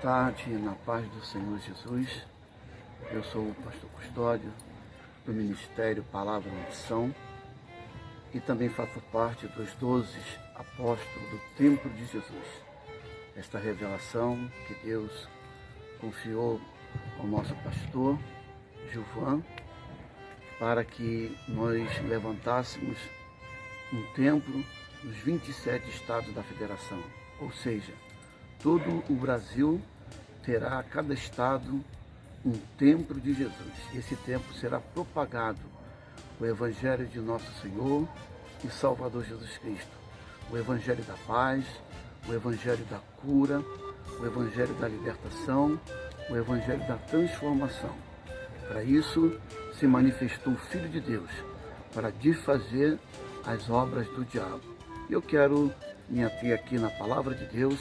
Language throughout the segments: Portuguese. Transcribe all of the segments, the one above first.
Tarde, na paz do Senhor Jesus. Eu sou o pastor Custódio do Ministério Palavra e Unção e também faço parte dos 12 apóstolos do Templo de Jesus. Esta revelação que Deus confiou ao nosso pastor Gilvan para que nós levantássemos um templo nos 27 estados da federação, ou seja, todo o Brasil terá, cada estado, um templo de Jesus. Esse templo será propagado o Evangelho de nosso Senhor e Salvador Jesus Cristo. O Evangelho da paz, o Evangelho da cura, o Evangelho da libertação, o Evangelho da transformação. Para isso se manifestou o Filho de Deus, para desfazer as obras do diabo. Eu quero me ater aqui na Palavra de Deus,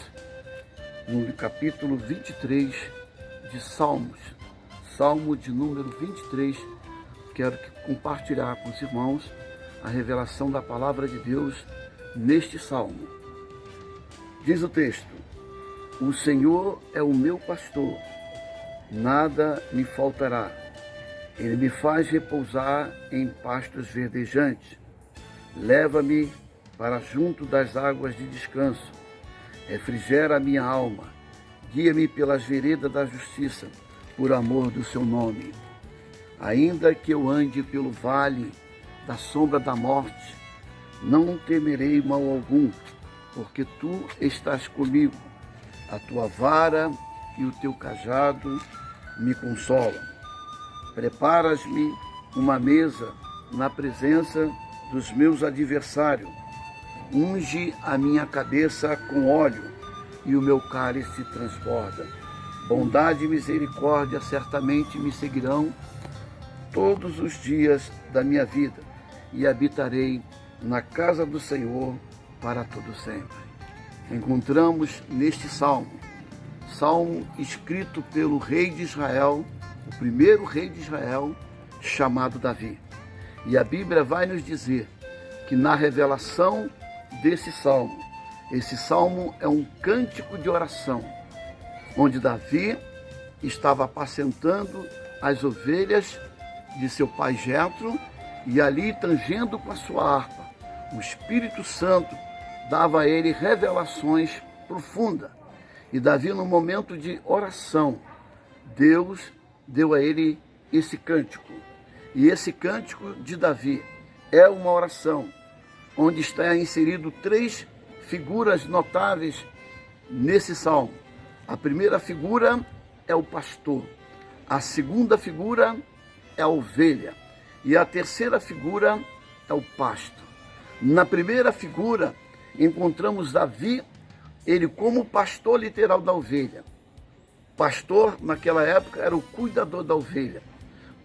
no capítulo 23 de Salmos, Salmo de número 23, quero compartilhar com os irmãos a revelação da Palavra de Deus neste Salmo. Diz o texto: o Senhor é o meu pastor, nada me faltará. Ele me faz repousar em pastos verdejantes, leva-me para junto das águas de descanso. Refrigera a minha alma, guia-me pelas veredas da justiça, por amor do seu nome. Ainda que eu ande pelo vale da sombra da morte, não temerei mal algum, porque tu estás comigo. A tua vara e o teu cajado me consolam. Preparas-me uma mesa na presença dos meus adversários. Unge a minha cabeça com óleo e o meu cálice transborda. Bondade e misericórdia certamente me seguirão todos os dias da minha vida e habitarei na casa do Senhor para todo sempre. Encontramos neste salmo escrito pelo rei de Israel, o primeiro rei de Israel, chamado Davi. E a Bíblia vai nos dizer que na revelação desse salmo, esse salmo é um cântico de oração, onde Davi estava apacentando as ovelhas de seu pai Jetro e ali tangendo com a sua harpa. O Espírito Santo dava a ele revelações profundas. E Davi, no momento de oração, Deus deu a ele esse cântico. E esse cântico de Davi é uma oração onde está inserido 3 figuras notáveis nesse salmo. A primeira figura é o pastor, a segunda figura é a ovelha e a terceira figura é o pasto. Na primeira figura encontramos Davi, ele como pastor literal da ovelha. Pastor naquela época era o cuidador da ovelha.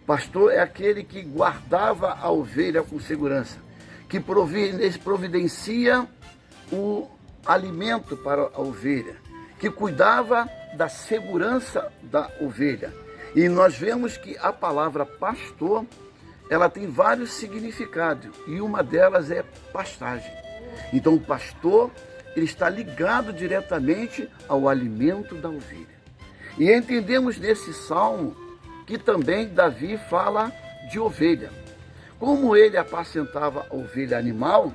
Pastor é aquele que guardava a ovelha com segurança, que providencia o alimento para a ovelha, que cuidava da segurança da ovelha. E nós vemos que a palavra pastor, ela tem vários significados, e uma delas é pastagem. Então o pastor, ele está ligado diretamente ao alimento da ovelha. E entendemos nesse salmo que também Davi fala de ovelha. Como ele apacentava a ovelha animal,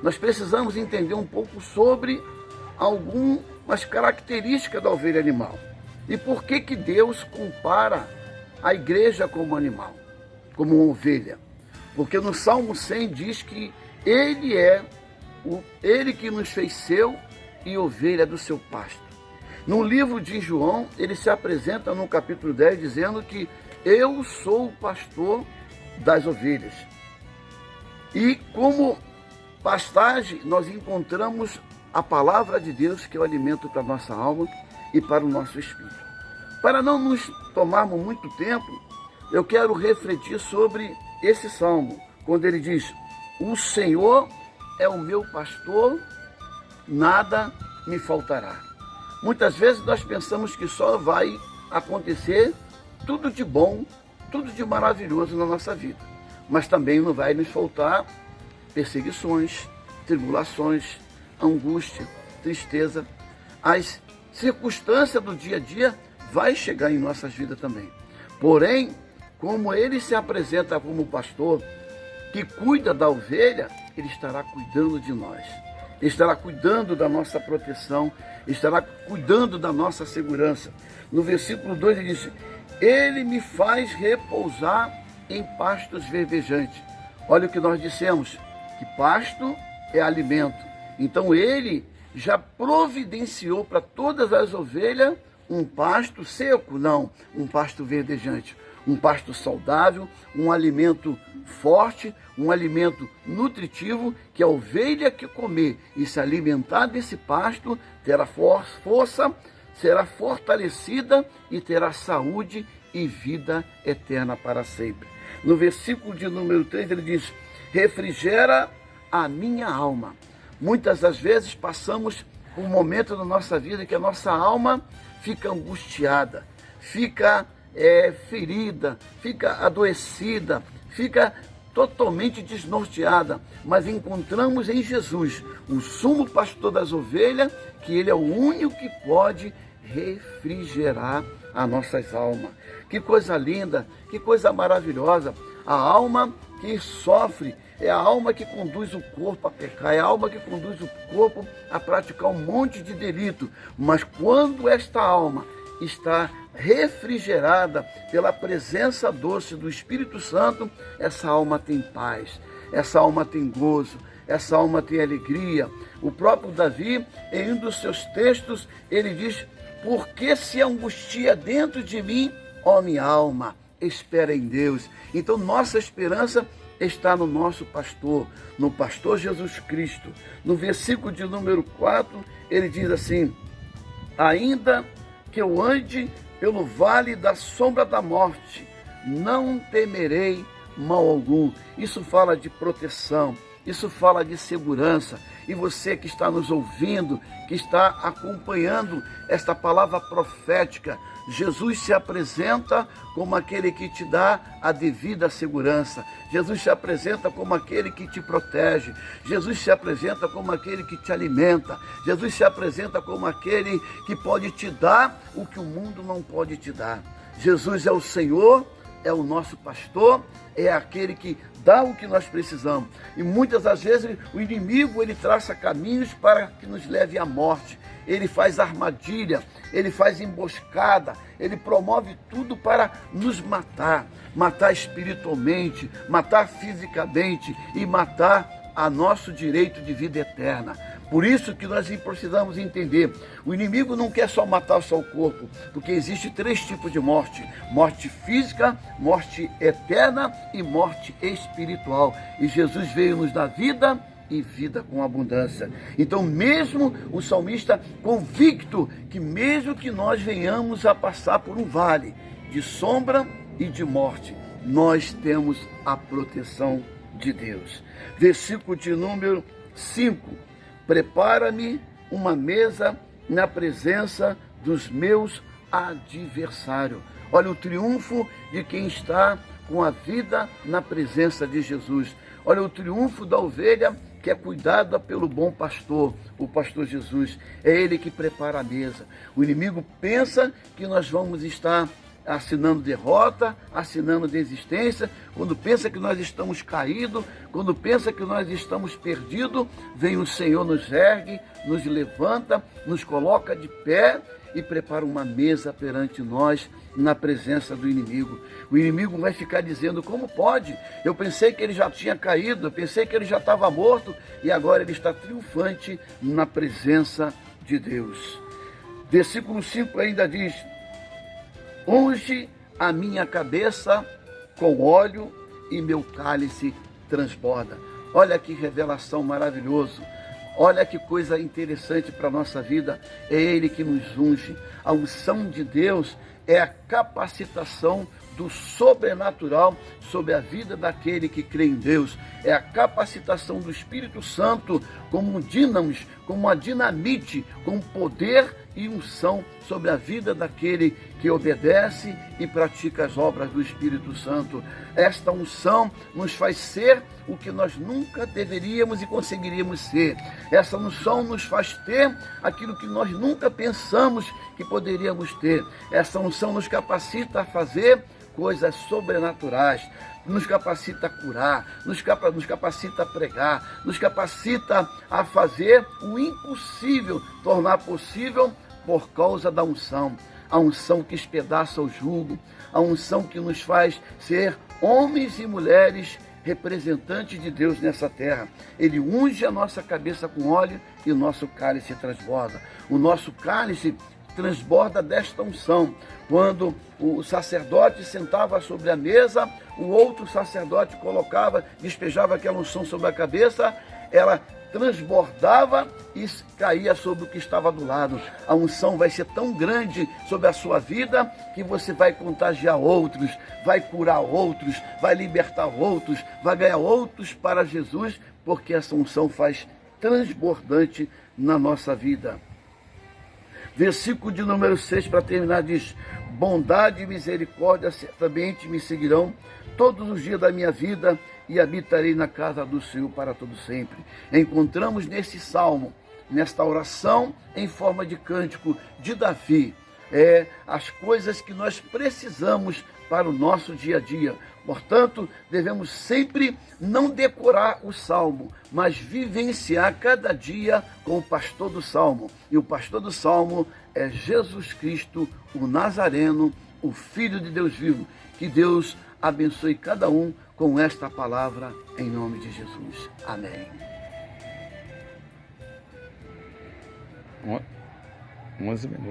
nós precisamos entender um pouco sobre algumas características da ovelha animal. E por que Deus compara a igreja como animal, como uma ovelha? Porque no Salmo 100 diz que ele é ele que nos fez seu e ovelha do seu pasto. No livro de João, ele se apresenta no capítulo 10 dizendo que eu sou o pastor das ovelhas. E como pastagem, nós encontramos a palavra de Deus, que é o alimento para a nossa alma e para o nosso espírito. Para não nos tomarmos muito tempo, eu quero refletir sobre esse salmo, quando ele diz: o Senhor é o meu pastor, nada me faltará. Muitas vezes nós pensamos que só vai acontecer tudo de bom, tudo de maravilhoso na nossa vida. Mas também não vai nos faltar perseguições, tribulações, angústia, tristeza. As circunstância do dia a dia vai chegar em nossas vidas também. Porém, como ele se apresenta como pastor que cuida da ovelha, ele estará cuidando de nós. Ele estará cuidando da nossa proteção, estará cuidando da nossa segurança. No versículo 2 ele diz: ele me faz repousar em pastos verdejantes. Olha o que nós dissemos, que pasto é alimento. Então ele já providenciou para todas as ovelhas um pasto seco, não, um pasto verdejante, um pasto saudável, um alimento forte, um alimento nutritivo, que a ovelha que comer e se alimentar desse pasto terá força, será fortalecida e terá saúde e vida eterna para sempre. No versículo de número 3 ele diz: refrigera a minha alma. Muitas das vezes passamos por um momento na nossa vida que a nossa alma fica angustiada, fica ferida, fica adoecida, fica totalmente desnorteada, mas encontramos em Jesus, o sumo pastor das ovelhas, que ele é o único que pode refrigerar as nossas almas. Que coisa linda, que coisa maravilhosa. A alma que sofre é a alma que conduz o corpo a pecar, é a alma que conduz o corpo a praticar um monte de delito. Mas quando esta alma está refrigerada pela presença doce do Espírito Santo, essa alma tem paz, essa alma tem gozo, essa alma tem alegria. O próprio Davi, em um dos seus textos, ele diz: por que se angustia dentro de mim, ó minha alma? Espera em Deus. Então nossa esperança está no nosso pastor, no pastor Jesus Cristo. No versículo de número 4, ele diz assim: ainda que eu ande pelo vale da sombra da morte, não temerei mal algum. Isso fala de proteção, isso fala de segurança. E você que está nos ouvindo, que está acompanhando esta palavra profética, Jesus se apresenta como aquele que te dá a devida segurança. Jesus se apresenta como aquele que te protege. Jesus se apresenta como aquele que te alimenta. Jesus se apresenta como aquele que pode te dar o que o mundo não pode te dar. Jesus é o Senhor, é o nosso pastor, é aquele que dá o que nós precisamos. E muitas das vezes o inimigo, ele traça caminhos para que nos leve à morte. Ele faz armadilha, ele faz emboscada, ele promove tudo para nos matar. Matar espiritualmente, matar fisicamente e matar a nosso direito de vida eterna. Por isso que nós precisamos entender, o inimigo não quer só matar o seu corpo, porque existe 3 tipos de morte: morte física, morte eterna e morte espiritual. E Jesus veio nos dar vida e vida com abundância. Então mesmo o salmista convicto que mesmo que nós venhamos a passar por um vale de sombra e de morte, nós temos a proteção de Deus. Versículo de número 5: prepara-me uma mesa na presença dos meus adversários. Olha o triunfo de quem está com a vida na presença de Jesus. Olha o triunfo da ovelha que é cuidada pelo bom pastor, o pastor Jesus. É ele que prepara a mesa. O inimigo pensa que nós vamos estar assinando derrota, assinando desistência. Quando pensa que nós estamos caídos, quando pensa que nós estamos perdidos, vem o Senhor, nos ergue, nos levanta, nos coloca de pé e prepara uma mesa perante nós na presença do inimigo. O inimigo vai ficar dizendo: como pode? Eu pensei que ele já tinha caído, eu pensei que ele já estava morto, e agora ele está triunfante na presença de Deus. Versículo 5 ainda diz: unge a minha cabeça com óleo e meu cálice transborda. Olha que revelação maravilhosa. Olha que coisa interessante para a nossa vida. É Ele que nos unge. A unção de Deus é a capacitação do sobrenatural sobre a vida daquele que crê em Deus. É a capacitação do Espírito Santo como um dínamos, como uma dinamite, com poder e unção sobre a vida daquele que obedece e pratica as obras do Espírito Santo. Esta unção nos faz ser o que nós nunca deveríamos e conseguiríamos ser. Essa unção nos faz ter aquilo que nós nunca pensamos que poderíamos ter. Essa unção nos capacita a fazer coisas sobrenaturais, nos capacita a curar, nos capacita a pregar, nos capacita a fazer o impossível tornar possível por causa da unção. A unção que espedaça o jugo, a unção que nos faz ser homens e mulheres representantes de Deus nessa terra. Ele unge a nossa cabeça com óleo e o nosso cálice transborda. O nosso cálice transborda desta unção. Quando o sacerdote sentava sobre a mesa, o outro sacerdote despejava aquela unção sobre a cabeça, ela transbordava e caía sobre o que estava do lado. A unção vai ser tão grande sobre a sua vida que você vai contagiar outros, vai curar outros, vai libertar outros, vai ganhar outros para Jesus, porque essa unção faz transbordante na nossa vida. Versículo de número 6, para terminar, diz: bondade e misericórdia certamente me seguirão todos os dias da minha vida e habitarei na casa do Senhor para todo sempre. Encontramos nesse salmo, nesta oração em forma de cântico de Davi, as coisas que nós precisamos para o nosso dia a dia. Portanto, devemos sempre não decorar o salmo, mas vivenciar cada dia com o pastor do salmo. E o pastor do salmo é Jesus Cristo, o Nazareno, o Filho de Deus vivo. Que Deus abençoe cada um com esta palavra, em nome de Jesus. Amém. 11 minutos.